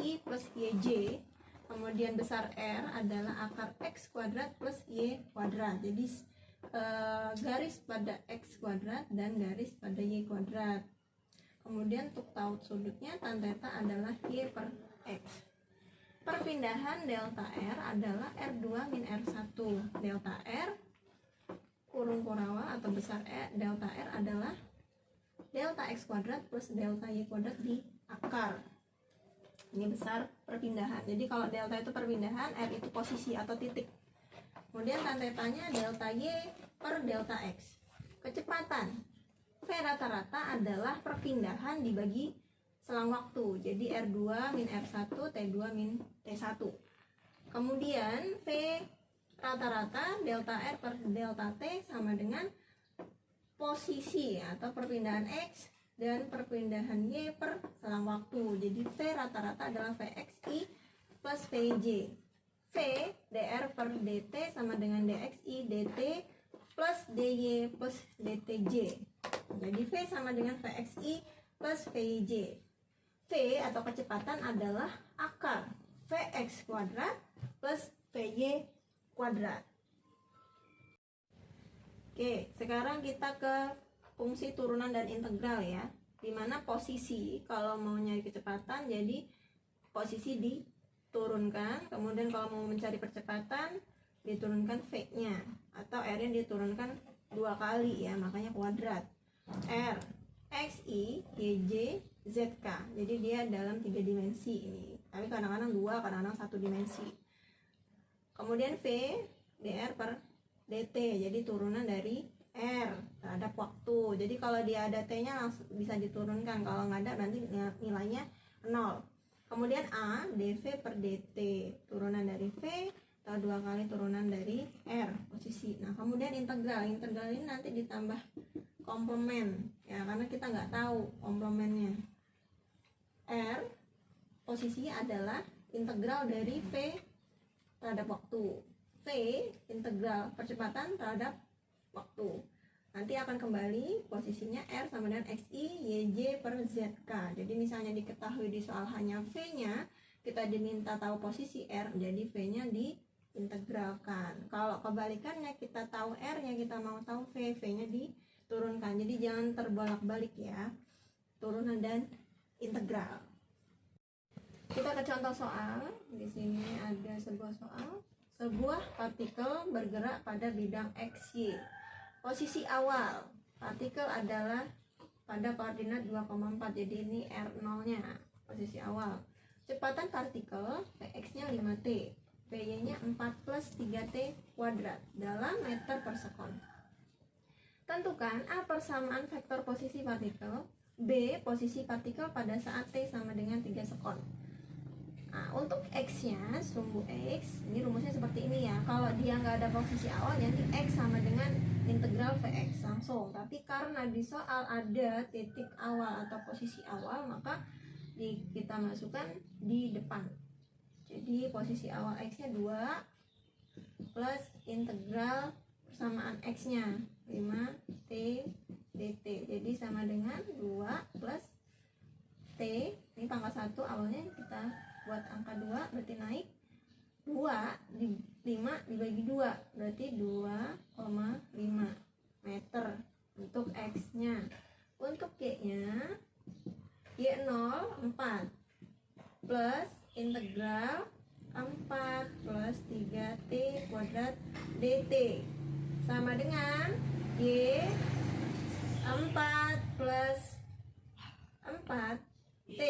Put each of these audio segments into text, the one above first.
XI plus YJ. Kemudian besar R adalah akar X kuadrat plus Y kuadrat. Jadi garis pada X kuadrat dan garis pada Y kuadrat. Kemudian untuk tahu sudutnya tan theta adalah Y per X. Perpindahan delta R adalah R2 min R1. Delta R kurung Kurawa atau besar delta R adalah delta X kuadrat plus delta Y kuadrat di akar. Ini besar perpindahan. Jadi kalau delta itu perpindahan, R itu posisi atau titik. Kemudian tan tetanya delta Y per delta X. Kecepatan V rata-rata adalah perpindahan dibagi selang waktu. Jadi R2 min R1, T2 min T1. Kemudian V rata-rata delta R per delta T sama dengan posisi atau perpindahan X dan perpindahan Y per selang waktu. Jadi V rata-rata adalah VXI plus VJ. V dr per dt sama dengan dxi dt plus dy plus dtj. Jadi V sama dengan VXI plus VJ. V atau kecepatan adalah akar Vx kuadrat plus Vy kuadrat. Oke, sekarang kita ke fungsi turunan dan integral ya. Dimana posisi kalau mau nyari kecepatan, jadi posisi diturunkan. Kemudian kalau mau mencari percepatan, diturunkan V-nya atau R-nya diturunkan 2 kali ya, makanya kuadrat. R, XI, YJ, ZK. Jadi dia dalam 3 dimensi ini. Tapi kadang-kadang 2, kadang-kadang 1 dimensi. Kemudian V, dr per dt. Jadi turunan dari R terhadap waktu. Jadi kalau dia ada T-nya langsung bisa diturunkan. Kalau nggak ada nanti nilainya 0. Kemudian A, dv per dt. Turunan dari V atau 2 kali turunan dari R posisi. Nah kemudian integral. Integral ini nanti ditambah komplement ya, karena kita nggak tahu komplementnya. R posisinya adalah integral dari V terhadap waktu. V integral percepatan terhadap waktu. Nanti akan kembali posisinya R sama dengan XI YJ per ZK. Jadi misalnya diketahui di soal hanya V-nya, kita diminta tahu posisi R, jadi V-nya diintegralkan. Kalau kebalikannya kita tahu R-nya, kita mau tahu V-nya diturunkan. Jadi jangan terbolak-balik ya, turunan dan integral. Kita ke contoh soal. Di sini ada sebuah soal. Sebuah partikel bergerak pada bidang XY. Posisi awal partikel adalah pada koordinat 2,4. Jadi ini R0-nya, posisi awal. Kecepatan partikel Px-nya 5T, Py-nya 4 plus 3T kuadrat dalam meter per sekon. Tentukan A persamaan vektor posisi partikel, B posisi partikel pada saat T sama dengan 3 sekon. Nah, untuk X-nya, sumbu X, ini rumusnya seperti ini ya. Kalau dia nggak ada posisi awal, jadi X sama dengan integral Vx langsung. Tapi karena di soal ada titik awal atau posisi awal, maka kita masukkan di depan. Jadi posisi awal X-nya 2 plus integral persamaan X-nya 5T dt. Jadi sama dengan 2 plus T, ini pangkat 1 awalnya kita buat angka 2, berarti naik 2 di 5 dibagi 2, berarti 2,5 meter untuk X-nya. Untuk Y-nya, Y0 4 plus integral 4 plus 3T kuadrat dt sama dengan Y 4 plus 4T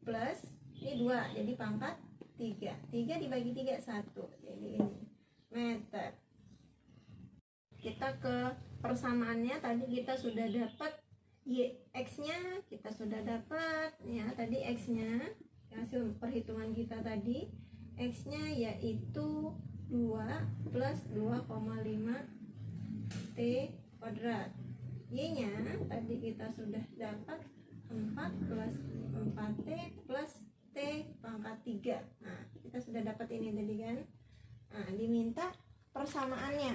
plus ini 2, jadi pangkat 3 dibagi 3 1, jadi ini meter. Kita ke persamaannya. Tadi kita sudah dapat X-nya, kita sudah dapat ya, tadi X-nya hasil perhitungan kita tadi, X-nya yaitu 2 plus 2,5 T kuadrat. Y-nya tadi kita sudah dapat 4 plus 4T plus T pangkat 3. Nah, kita sudah dapat ini tadi kan. Nah, diminta persamaannya.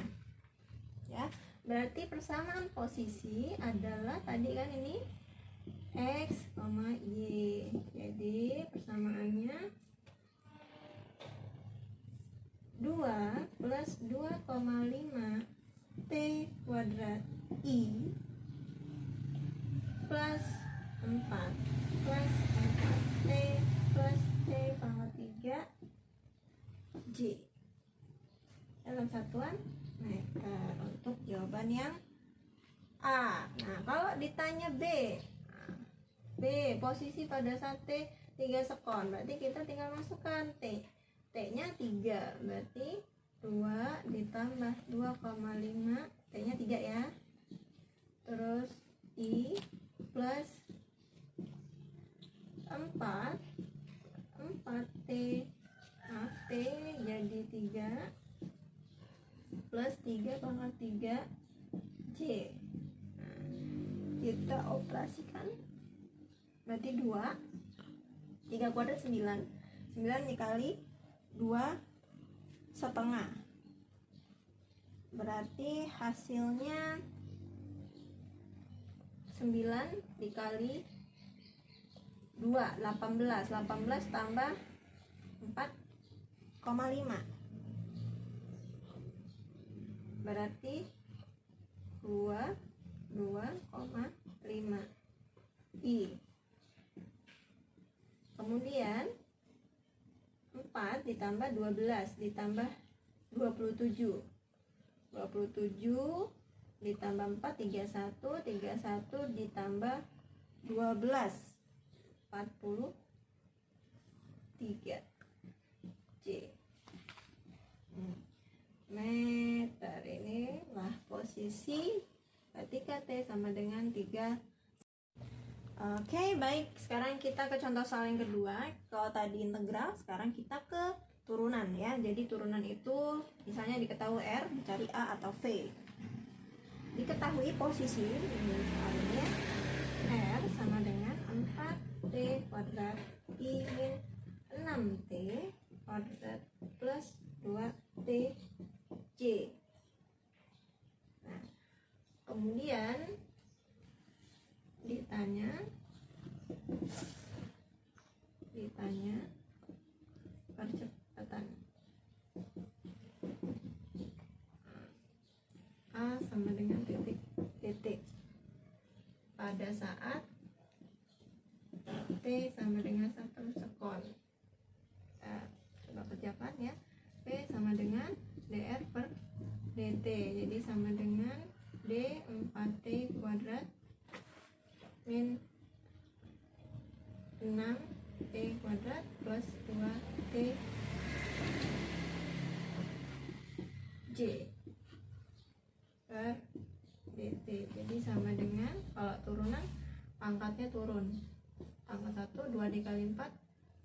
Ya, berarti persamaan posisi adalah tadi kan ini X, Y. Jadi persamaannya 2 plus 2,5 T kuadrat I plus 4 plus 4T plus T pangkat 3 J dalam satuan meter untuk jawaban yang A. Nah, kalau ditanya B, posisi pada saat T 3 sekon, berarti kita tinggal masukkan T nya 3, berarti 2 ditambah 2,5, T nya 3 ya, terus I plus 4 T, T jadi 3 plus 3 pangkat 3 J. Kita operasikan, berarti 3 kuadrat 9 dikali 2 setengah, berarti hasilnya 9 dikali 2 18 tambah 4,5, berarti 2,5 I. Kemudian 4 ditambah 12 ditambah 27 ditambah 4 31 ditambah 12 43 J meter. Inilah posisi ketika T sama dengan 3. Oke, baik. Sekarang kita ke contoh soal yang kedua. Kalau tadi integral, sekarang kita ke turunan ya. Jadi turunan itu misalnya diketahui R, dicari A atau V. Diketahui posisi, ini soalnya R sama dengan 4T kuadrat I min 6T kuadrat plus 2T J. Nah, kemudian ditanya percepatan A sama dengan titik pada saat T sama dengan 1 sekon. Coba kerjakan ya. P sama dengan dr per dt, jadi sama dengan d 4t kuadrat min 6t kuadrat plus 2t j per dt. Jadi sama dengan, kalau turunan pangkatnya turun, pangkat 1 2 dikali 4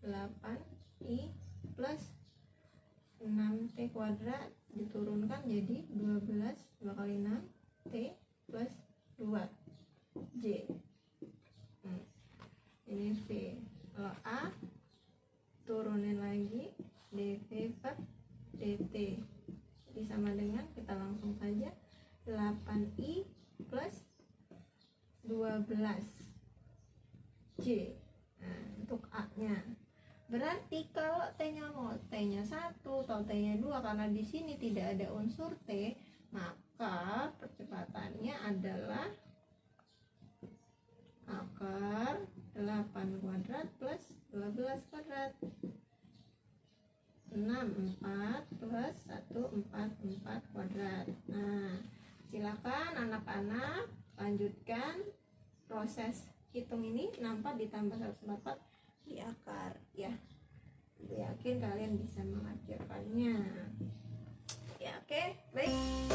8i plus 6t kuadrat diturunkan jadi 12, 2 kali 6 t plus 2 j. Ini V. Kalau A turunin lagi dv per dt, jadi sama dengan, kita langsung saja 8i plus 12 j. Nah, untuk A nya berarti kalau T-nya mau T-nya 1 atau T-nya 2, karena di sini tidak ada unsur T, maka percepatannya adalah akar 8 kuadrat plus 12 kuadrat 6 4 plus 1 4 kuadrat. Nah, silakan anak-anak lanjutkan proses hitung ini. 64 ditambah 144 di akar ya. Yakin kalian bisa mengajarkannya ya. Oke, baik.